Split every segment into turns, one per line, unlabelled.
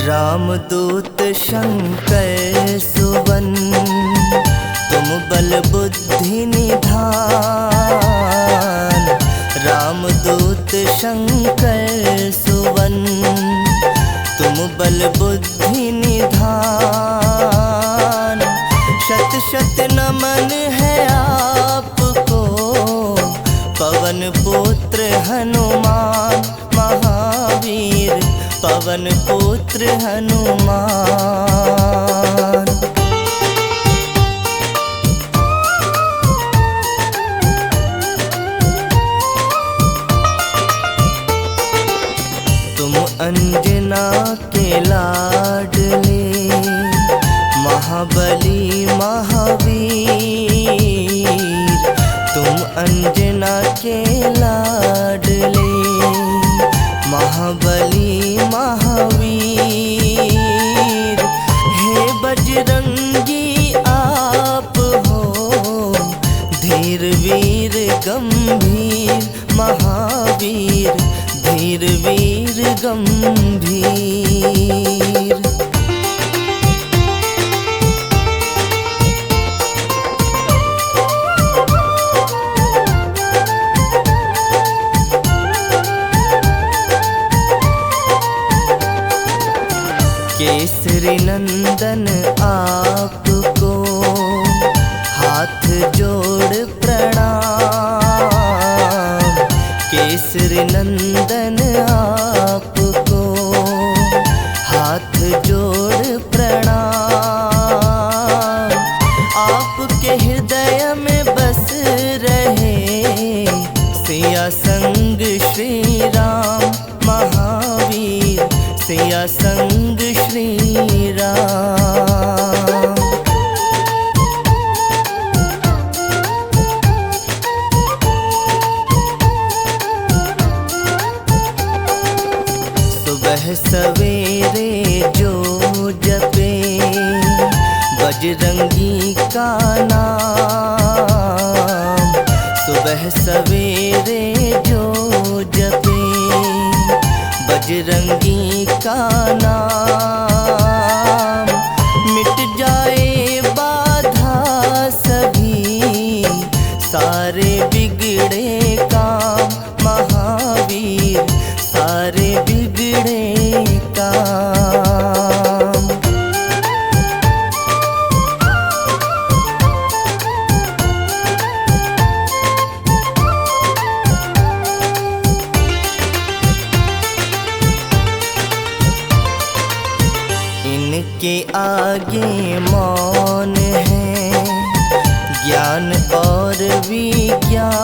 रामदूत शंकर सुवन, तुम बल बुद्धि निधान। रामदूत शंकर सुवन, तुम बल बुद्धि निधान। शत शत नमन है आपको, पवन पुत्र हनुमान महावीर, पवन पुत्र हनुमान। तुम अंजना के लाडले, महाबली महावीर। तुम अंजना के लाडले, महाबली महावीर। हे बजरंगी आप हो, धीर वीर गंभीर महावीर, धीर वीर गंभीर। केसरी नंदन आपको, हाथ जोड़ प्रणाम। केसरी नंदन आपको, हाथ जोड़ प्रणाम। आपके हृदय में बस रहे, सिया संग श्री राम महावीर, सिया संग श्री राम। सुबह सवेरे जो जपे, बजरंगी का नाम। सुबह सवेरे जो जपे, बजरंगी का नाम। मिट जाए बाधा सभी, सारे बिगड़े काम महावीर, सारे बिगड़े काम। इनके आगे मौन है, ज्ञान और विज्ञान।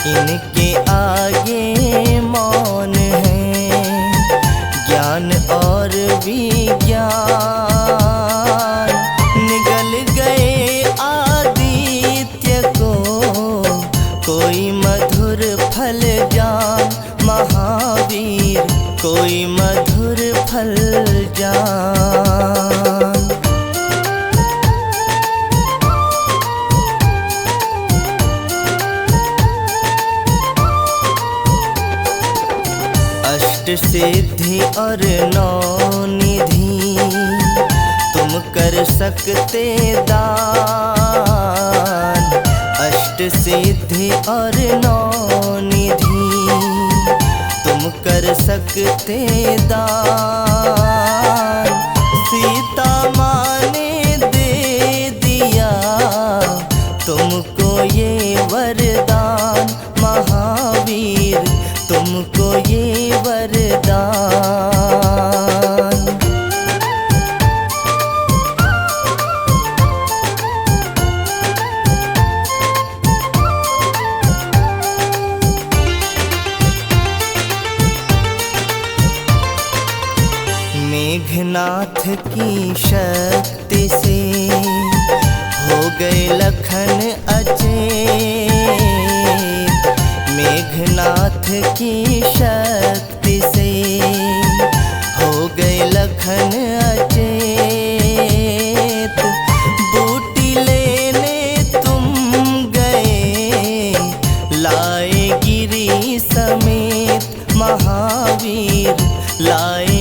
इनके आगे मौन है, ज्ञान और विज्ञान। निगल गए आदित्य को, कोई मधुर फल जान महावीर, कोई मधुर फल जान। अष्ट सिद्धि और नौ निधि, तुम कर सकते दान। अष्ट सिद्धि और नौ निधि, तुम कर सकते दान। सीता माँ ने दे दिया तुमको ये वरदान महावीर, तुमको ये वरदान। मेघनाथ की शक्ति से हो गए लखन अचेत। मेघनाथ की शक्ति से हो गए लखन अचेत। बूटी लेने तुम गए, लाए गिरी समेत महावीर, लाए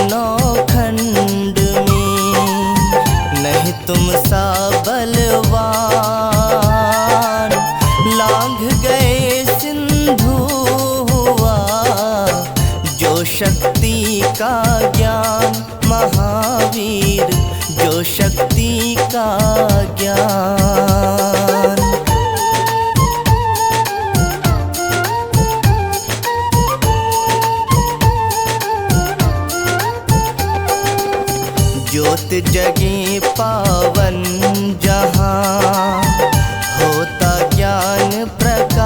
नौखंड में, नहीं तुम सा बलवान। लांघ गए सिंधु हुआ जो शक्ति का ज्ञान, महावीर जो शक्ति का ज्ञान। ज्योत जगे पावन जहाँ, होता ज्ञान प्रकाश।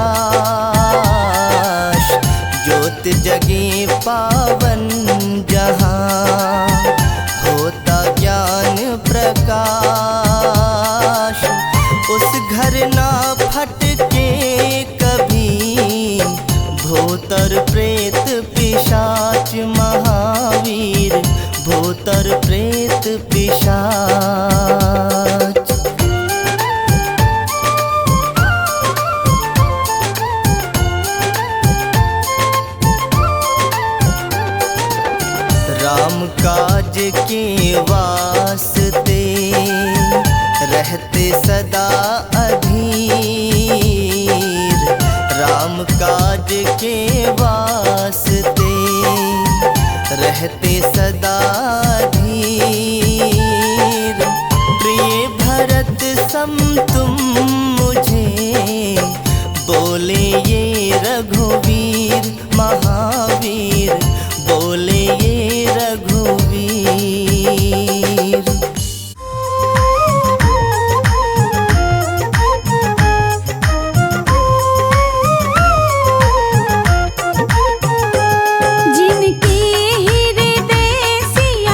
ज्योत जगे पावन जहाँ, होता ज्ञान प्रकाश। उस घर ना फटके कभी भूतर प्रेत पिशाच, महावीर भूतर प्रेत पिशाच। राम काज के वास्ते रहते सदा अधीर। राम काज के वास्ते रहते सदा धीर। प्रिय भरत सम तुम मुझे बोले ये रघुवीर, महावीर बोले ये रघुवीर।
जिनके हृदय सिया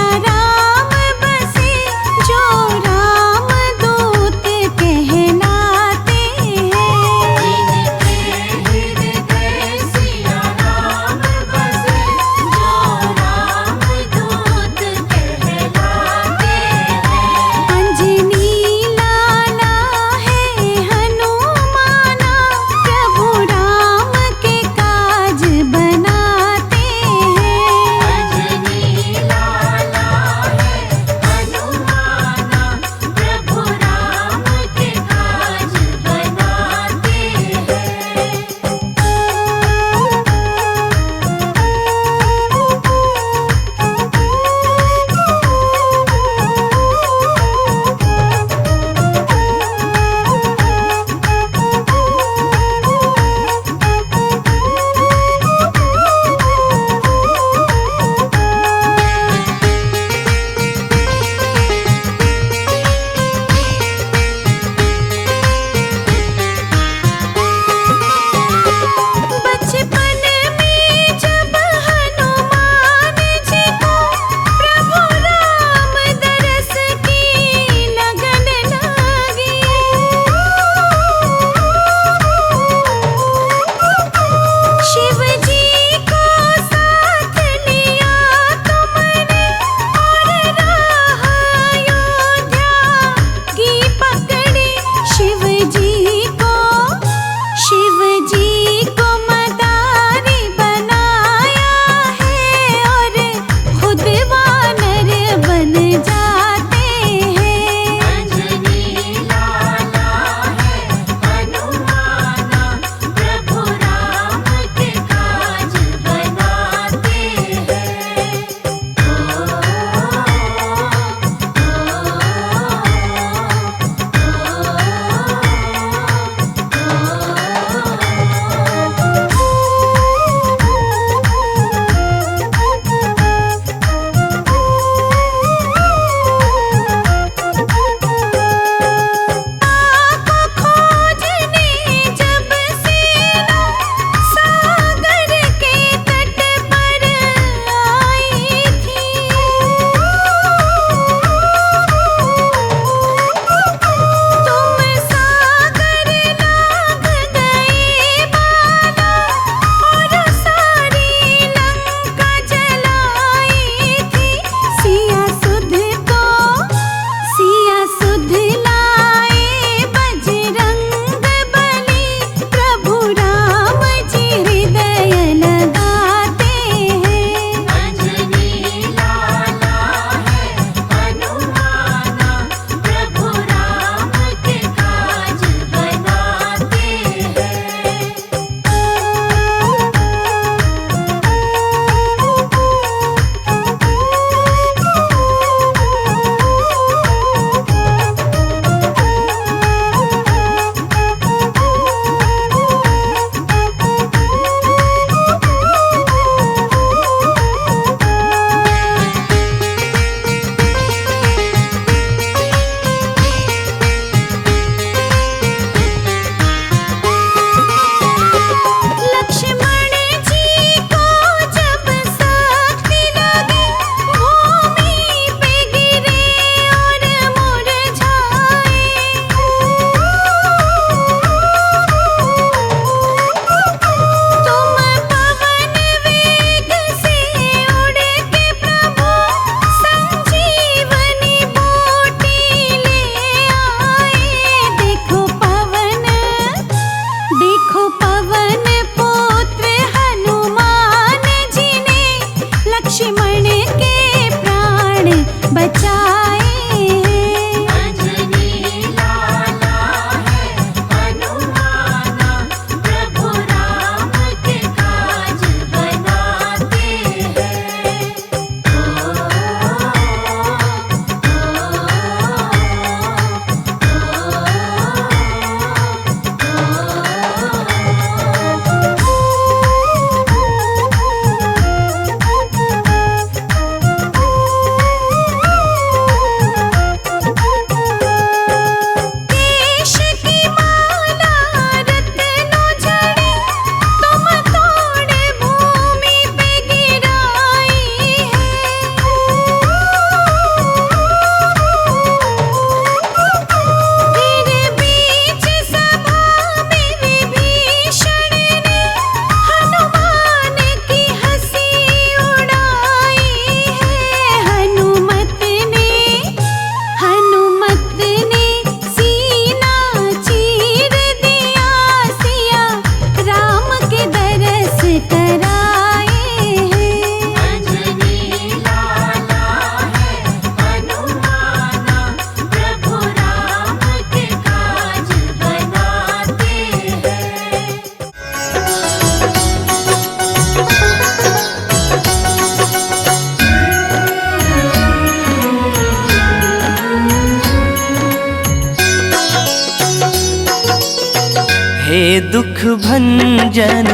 दुख भंजन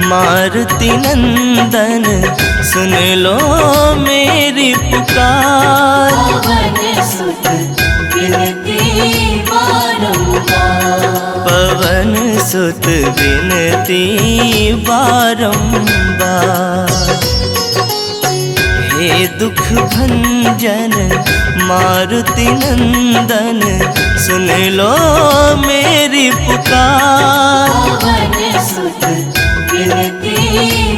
मारुति नंदन, सुन लो मेरी पुकार।
पवन सुत विनती बारंबार,
पवन सुत विनती बारंबार। हे दुख भंजन मारुति नंदन, सुन लो मेरी पुकार।
पवन सुत विनती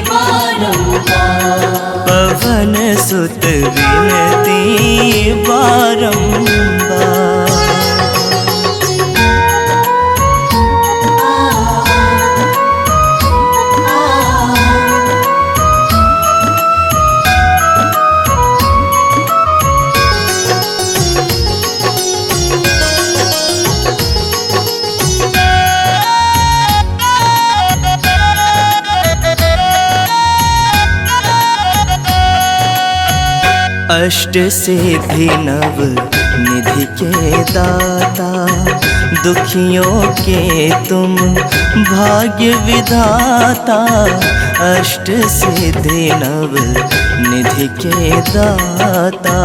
बारंबार,
पवन सुत विनती बारंबार। अष्ट सिद्धि नव निधि के दाता, दुखियों के तुम भाग्य विधाता। अष्ट सिद्धि नव निधि के दाता,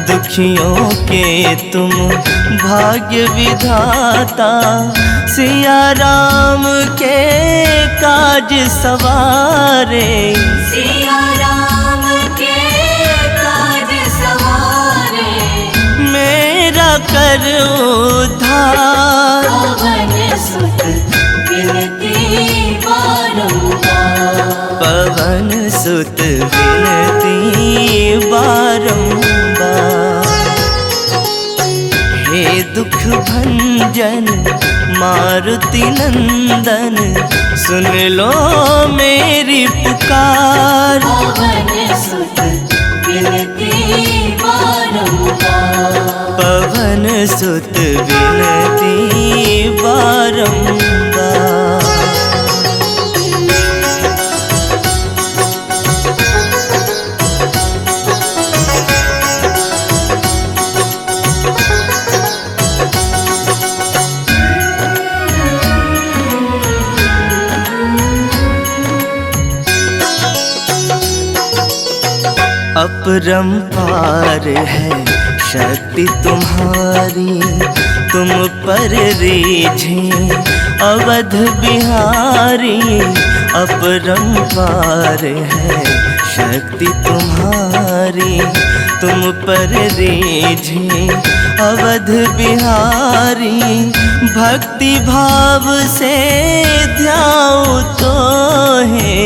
दुखियों के तुम भाग्य विधाता। सिया राम के काज सवारे,
सिया राम के काज सवारे,
मेरा कर उद्धार।
पवन सुत विनती बारंबार,
पवन सुत विनती बारंबार। हे दुख भंजन मारुति नंदन, सुन लो मेरी पुकार।
पवन सुत विनती बारंबार,
पवन सुत विनती बारंबार। अपरंपार है शक्ति तुम्हारी, तुम पर रीझे अवध बिहारी। अपरंपार है शक्ति तुम्हारी, तुम पर रीझे अवध बिहारी। भक्ति भाव से ध्याओ तो है,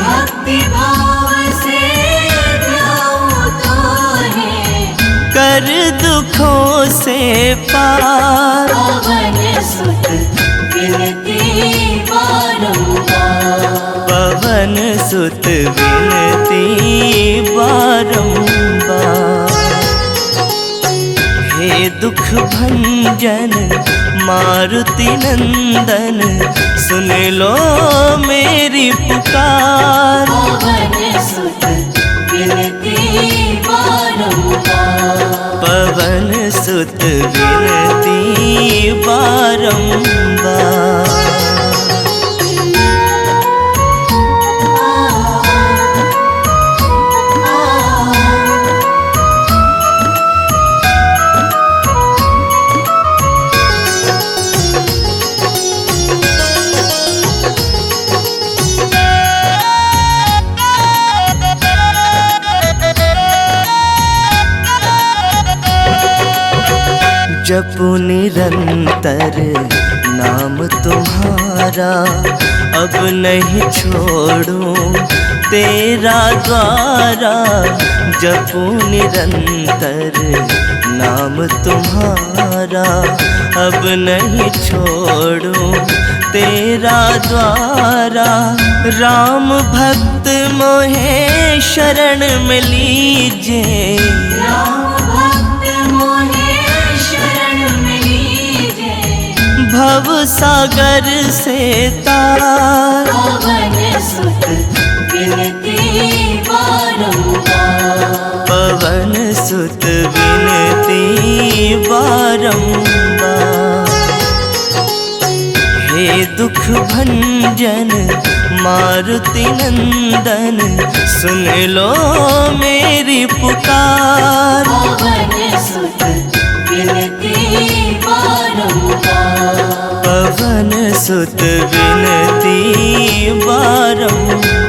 भक्ति भाव से ध्याओ तो है,
कर दुखों से पार।
पवन सुत विनती बारंबार,
पवन सुत विनती बारंबार। हे दुख भंजन मारुति नंदन, सुन लो मेरी पुकार।
पवन सुत विनती बारंबार,
पवन सुत विनती बारंबार। जपू निरंतर नाम तुम्हारा, अब नहीं छोड़ूं तेरा द्वारा। जपू निरंतर नाम तुम्हारा, अब नहीं छोड़ूं तेरा द्वारा। राम भक्त मोहे शरण में लीजे,
राम भक्त मोहे शरण में लीजे।
भव सागर से तार।
पवन सुत विनती बारंबार,
पवन सुत विनती बारंबार। हे दुख भंजन मारुति नंदन, सुन लो मेरी पुकार।
पवन सुत विनती बारंबार,
पवन सुत विनती बारंबार।